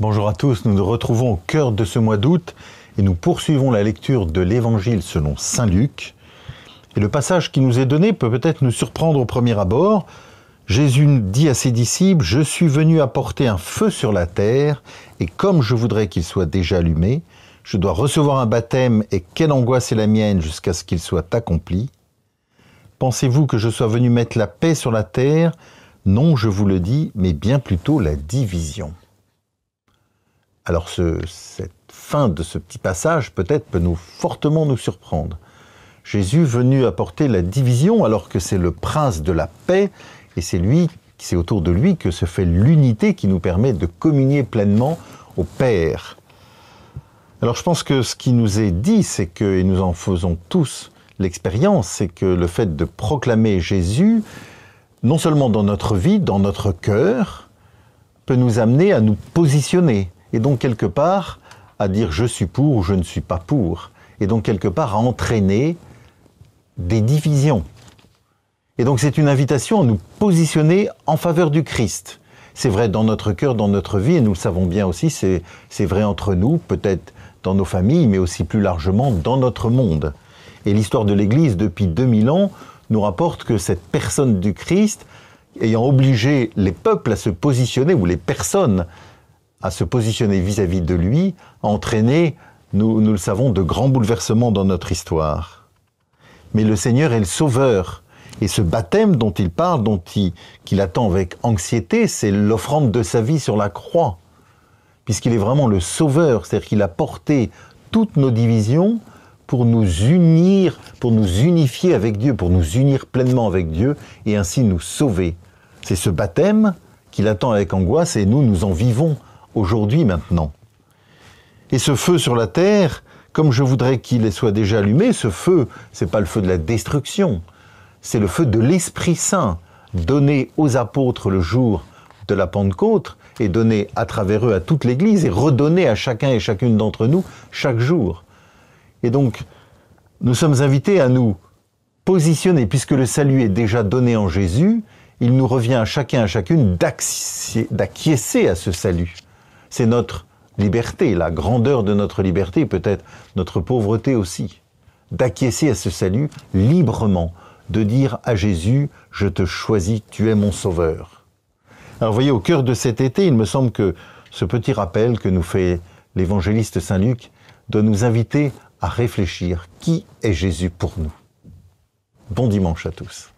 Bonjour à tous, nous nous retrouvons au cœur de ce mois d'août et nous poursuivons la lecture de l'Évangile selon saint Luc. Et le passage qui nous est donné peut peut-être nous surprendre au premier abord. Jésus dit à ses disciples « Je suis venu apporter un feu sur la terre et comme je voudrais qu'il soit déjà allumé, je dois recevoir un baptême et quelle angoisse est la mienne jusqu'à ce qu'il soit accompli. Pensez-vous que je sois venu mettre la paix sur la terre ? Non, je vous le dis, mais bien plutôt la division. » Alors cette fin de ce petit passage peut-être peut fortement nous surprendre. Jésus venu apporter la division alors que c'est le prince de la paix et c'est autour de lui que se fait l'unité qui nous permet de communier pleinement au Père. Alors je pense que ce qui nous est dit, c'est que, et nous en faisons tous l'expérience, c'est que le fait de proclamer Jésus, non seulement dans notre vie, dans notre cœur, peut nous amener à nous positionner. Et donc quelque part à dire je suis pour ou je ne suis pas pour. Et donc quelque part à entraîner des divisions. Et donc c'est une invitation à nous positionner en faveur du Christ. C'est vrai dans notre cœur, dans notre vie, et nous le savons bien aussi, c'est vrai entre nous, peut-être dans nos familles, mais aussi plus largement dans notre monde. Et l'histoire de l'Église depuis 2000 ans nous rapporte que cette personne du Christ, ayant obligé les peuples à se positionner, ou les personnes à se positionner vis-à-vis de lui, a entraîné, nous le savons, de grands bouleversements dans notre histoire. Mais le Seigneur est le Sauveur. Et ce baptême dont il parle, qu'il attend avec anxiété, c'est l'offrande de sa vie sur la croix. Puisqu'il est vraiment le Sauveur, c'est-à-dire qu'il a porté toutes nos divisions pour nous unir, pour nous unifier avec Dieu, pour nous unir pleinement avec Dieu et ainsi nous sauver. C'est ce baptême qu'il attend avec angoisse et nous en vivons aujourd'hui, maintenant. Et ce feu sur la terre, comme je voudrais qu'il soit déjà allumé, ce feu, c'est pas le feu de la destruction, c'est le feu de l'Esprit Saint, donné aux apôtres le jour de la Pentecôte, et donné à travers eux à toute l'Église, et redonné à chacun et chacune d'entre nous chaque jour. Et donc, nous sommes invités à nous positionner, puisque le salut est déjà donné en Jésus, il nous revient à chacun et à chacune d'acquiescer à ce salut. C'est notre liberté, la grandeur de notre liberté, peut-être notre pauvreté aussi, d'acquiescer à ce salut librement, de dire à Jésus, je te choisis, tu es mon sauveur. Alors vous voyez, au cœur de cet été, il me semble que ce petit rappel que nous fait l'évangéliste Saint Luc doit nous inviter à réfléchir. Qui est Jésus pour nous ? Bon dimanche à tous.